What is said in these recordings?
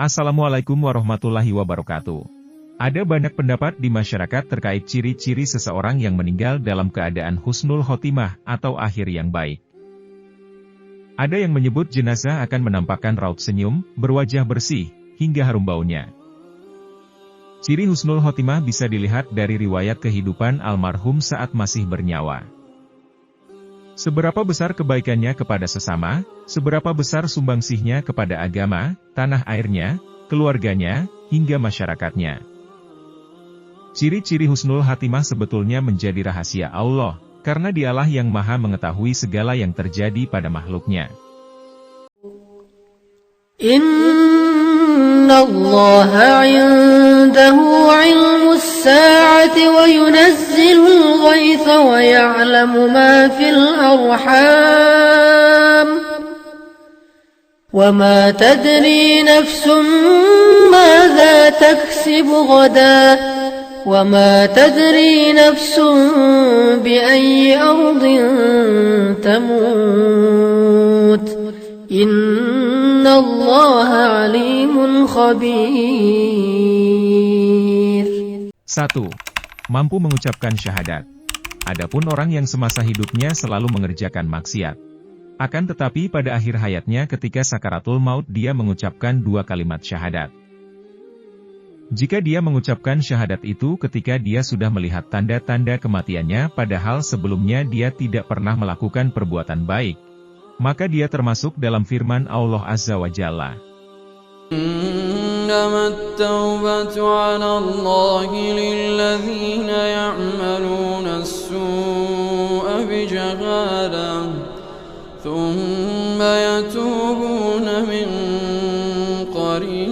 Assalamualaikum warahmatullahi wabarakatuh. Ada banyak pendapat di masyarakat terkait ciri-ciri seseorang yang meninggal dalam keadaan husnul khotimah atau akhir yang baik. Ada yang menyebut jenazah akan menampakkan raut senyum, berwajah bersih, hingga harum baunya. Ciri husnul khotimah bisa dilihat dari riwayat kehidupan almarhum saat masih bernyawa. Seberapa besar kebaikannya kepada sesama, seberapa besar sumbangsihnya kepada agama, tanah airnya, keluarganya, hingga masyarakatnya. Ciri-ciri husnul khatimah sebetulnya menjadi rahasia Allah, karena Dialah yang maha mengetahui segala yang terjadi pada makhluknya. Inna Allah 'indahu 'ilmus sa'ati wa yunazzilul ghaitha wa ya'lamu ma fil arham wa ma tadri nafsun madza taksibu ghadan wa ma tadri nafsun bi ayyi ardin tamut. Innallaha alimun khabir. 1. Mampu mengucapkan syahadat. Adapun orang yang semasa hidupnya selalu mengerjakan maksiat. Akan tetapi pada akhir hayatnya ketika sakaratul maut dia mengucapkan 2 kalimat syahadat. Jika dia mengucapkan syahadat itu ketika dia sudah melihat tanda-tanda kematiannya padahal sebelumnya dia tidak pernah melakukan perbuatan baik, maka dia termasuk dalam firman Allah Azza wa Jalla. Innamat tawbatu 'ala Allahi lilladzina ya'maluna as-su'a bijahalah thumma yatubuna min qarib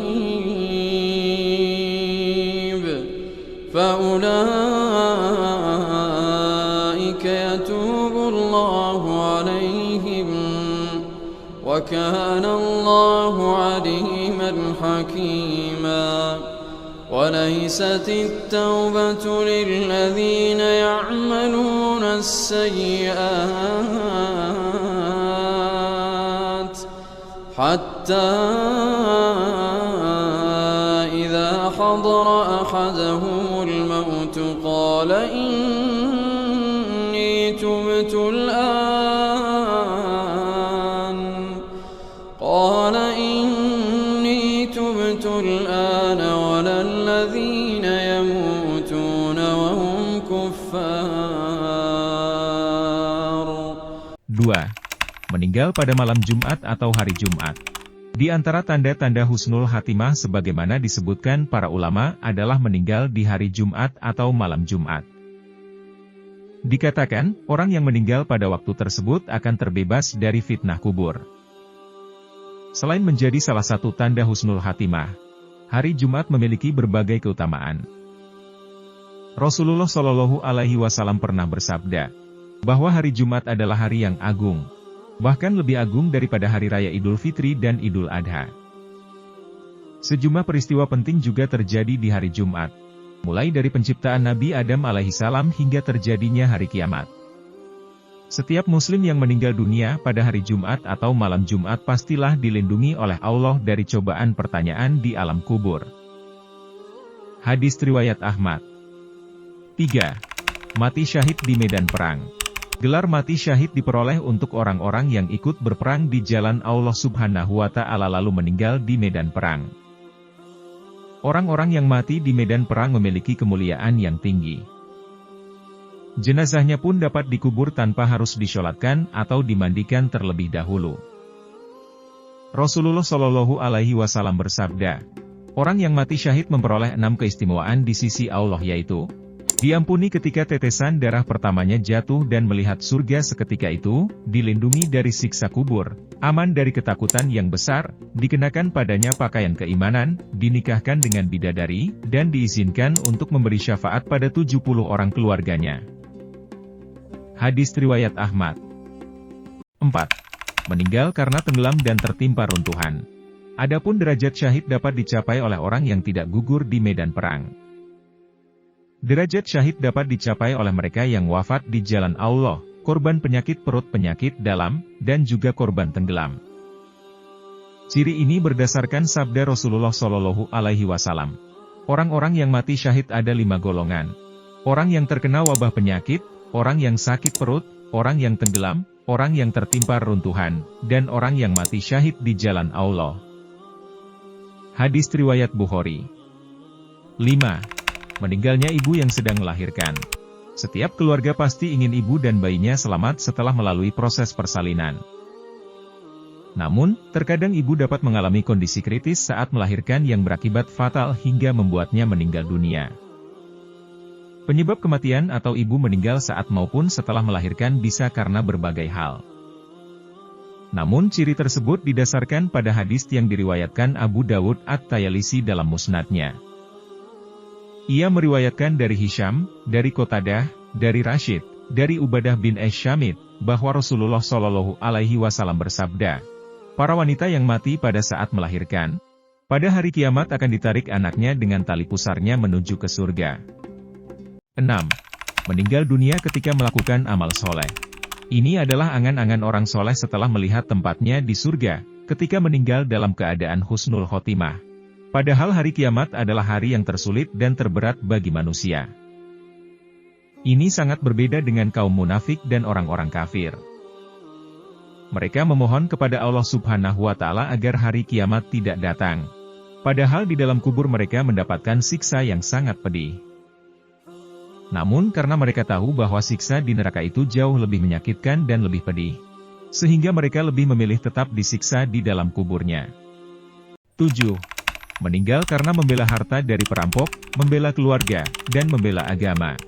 faulaika yatubu Allahu 'alaihim wa kana Allahu 'aliman hakima. وليست التوبة للذين يعملون السيئات حتى إذا حضر أحدهم الموت قال إني تبت الآن ولا الذين يموتون وهم كفار. 2. Meninggal pada malam Jumat atau hari Jumat. Di antara tanda-tanda husnul khatimah sebagaimana disebutkan para ulama adalah meninggal di hari Jumat atau malam Jumat. Dikatakan, orang yang meninggal pada waktu tersebut akan terbebas dari fitnah kubur. Selain menjadi salah satu tanda husnul khatimah, hari Jumat memiliki berbagai keutamaan. Rasulullah Shallallahu Alaihi Wasallam pernah bersabda, bahwa hari Jumat adalah hari yang agung, bahkan lebih agung daripada hari raya Idul Fitri dan Idul Adha. Sejumlah peristiwa penting juga terjadi di hari Jumat, mulai dari penciptaan Nabi Adam alaihissalam hingga terjadinya hari kiamat. Setiap muslim yang meninggal dunia pada hari Jumat atau malam Jumat pastilah dilindungi oleh Allah dari cobaan pertanyaan di alam kubur. Hadis riwayat Ahmad. 3. Mati syahid di medan perang. Gelar mati syahid diperoleh untuk orang-orang yang ikut berperang di jalan Allah Subhanahu wa Ta'ala lalu meninggal di medan perang. Orang-orang yang mati di medan perang memiliki kemuliaan yang tinggi. Jenazahnya pun dapat dikubur tanpa harus disolatkan atau dimandikan terlebih dahulu. Rasulullah Shallallahu Alaihi Wasallam bersabda, orang yang mati syahid memperoleh 6 keistimewaan di sisi Allah yaitu, diampuni ketika tetesan darah pertamanya jatuh dan melihat surga seketika itu, dilindungi dari siksa kubur, aman dari ketakutan yang besar, dikenakan padanya pakaian keimanan, dinikahkan dengan bidadari, dan diizinkan untuk memberi syafaat pada 70 orang keluarganya. Hadis riwayat Ahmad. 4. Meninggal karena tenggelam dan tertimpa runtuhan. Adapun derajat syahid dapat dicapai oleh orang yang tidak gugur di medan perang. Derajat syahid dapat dicapai oleh mereka yang wafat di jalan Allah, korban penyakit perut, penyakit dalam, dan juga korban tenggelam. Ciri ini berdasarkan sabda Rasulullah Shallallahu Alaihi Wasallam. Orang-orang yang mati syahid ada 5 golongan. Orang yang terkena wabah penyakit, orang yang sakit perut, orang yang tenggelam, orang yang tertimpa runtuhan, dan orang yang mati syahid di jalan Allah. Hadis riwayat Bukhari. 5. Meninggalnya ibu yang sedang melahirkan. Setiap keluarga pasti ingin ibu dan bayinya selamat setelah melalui proses persalinan. Namun, terkadang ibu dapat mengalami kondisi kritis saat melahirkan yang berakibat fatal hingga membuatnya meninggal dunia. Penyebab kematian atau ibu meninggal saat maupun setelah melahirkan bisa karena berbagai hal. Namun ciri tersebut didasarkan pada hadis yang diriwayatkan Abu Dawud At-Tayalisi dalam musnadnya. Ia meriwayatkan dari Hisham, dari Qatadah, dari Rashid, dari Ubadah bin Syamit, bahwa Rasulullah Shallallahu Alaihi Wasallam bersabda, para wanita yang mati pada saat melahirkan, pada hari kiamat akan ditarik anaknya dengan tali pusarnya menuju ke surga. 6. Meninggal dunia ketika melakukan amal soleh. Ini adalah angan-angan orang soleh setelah melihat tempatnya di surga, ketika meninggal dalam keadaan husnul khotimah. Padahal hari kiamat adalah hari yang tersulit dan terberat bagi manusia. Ini sangat berbeda dengan kaum munafik dan orang-orang kafir. Mereka memohon kepada Allah Subhanahu wa Ta'ala agar hari kiamat tidak datang. Padahal di dalam kubur mereka mendapatkan siksa yang sangat pedih. Namun karena mereka tahu bahwa siksa di neraka itu jauh lebih menyakitkan dan lebih pedih, sehingga mereka lebih memilih tetap disiksa di dalam kuburnya. 7. Meninggal karena membela harta dari perampok, membela keluarga, dan membela agama.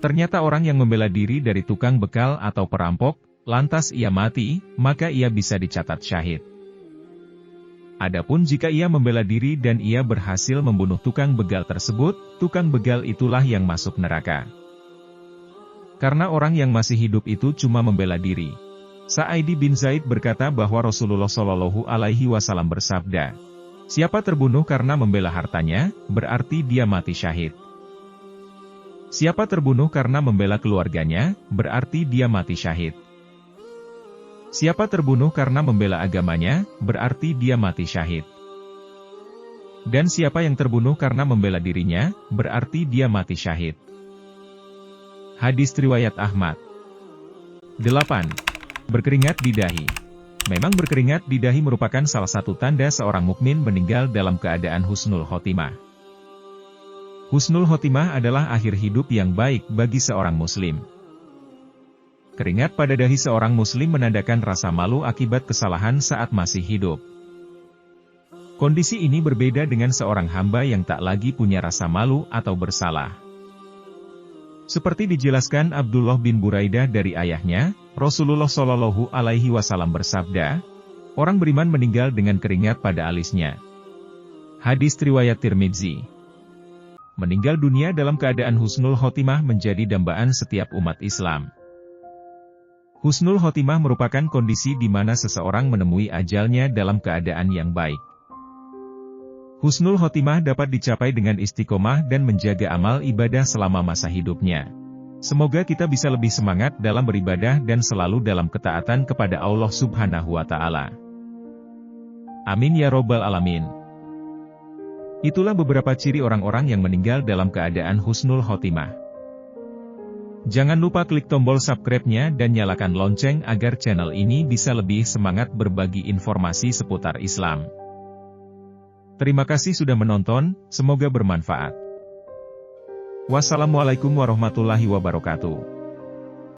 Ternyata orang yang membela diri dari tukang bekal atau perampok, lantas ia mati, maka ia bisa dicatat syahid. Adapun jika ia membela diri dan ia berhasil membunuh tukang begal tersebut, tukang begal itulah yang masuk neraka. Karena orang yang masih hidup itu cuma membela diri. Sa'idi bin Zaid berkata bahwa Rasulullah Shallallahu Alaihi Wasallam bersabda, siapa terbunuh karena membela hartanya, berarti dia mati syahid. Siapa terbunuh karena membela keluarganya, berarti dia mati syahid. Siapa terbunuh karena membela agamanya, berarti dia mati syahid. Dan siapa yang terbunuh karena membela dirinya, berarti dia mati syahid. Hadis riwayat Ahmad. 8. Berkeringat di dahi. Memang berkeringat di dahi merupakan salah satu tanda seorang mukmin meninggal dalam keadaan husnul khotimah. Husnul khotimah adalah akhir hidup yang baik bagi seorang muslim. Keringat pada dahi seorang muslim menandakan rasa malu akibat kesalahan saat masih hidup. Kondisi ini berbeda dengan seorang hamba yang tak lagi punya rasa malu atau bersalah. Seperti dijelaskan Abdullah bin Buraidah dari ayahnya, Rasulullah Shallallahu Alaihi Wasallam bersabda, orang beriman meninggal dengan keringat pada alisnya. Hadis riwayat Tirmidzi. Meninggal dunia dalam keadaan husnul khotimah menjadi dambaan setiap umat Islam. Husnul khotimah merupakan kondisi di mana seseorang menemui ajalnya dalam keadaan yang baik. Husnul khotimah dapat dicapai dengan istiqomah dan menjaga amal ibadah selama masa hidupnya. Semoga kita bisa lebih semangat dalam beribadah dan selalu dalam ketaatan kepada Allah Subhanahu wa Ta'ala. Amin ya Robbal Alamin. Itulah beberapa ciri orang-orang yang meninggal dalam keadaan husnul khotimah. Jangan lupa klik tombol subscribe-nya dan nyalakan lonceng agar channel ini bisa lebih semangat berbagi informasi seputar Islam. Terima kasih sudah menonton, semoga bermanfaat. Wassalamualaikum warahmatullahi wabarakatuh.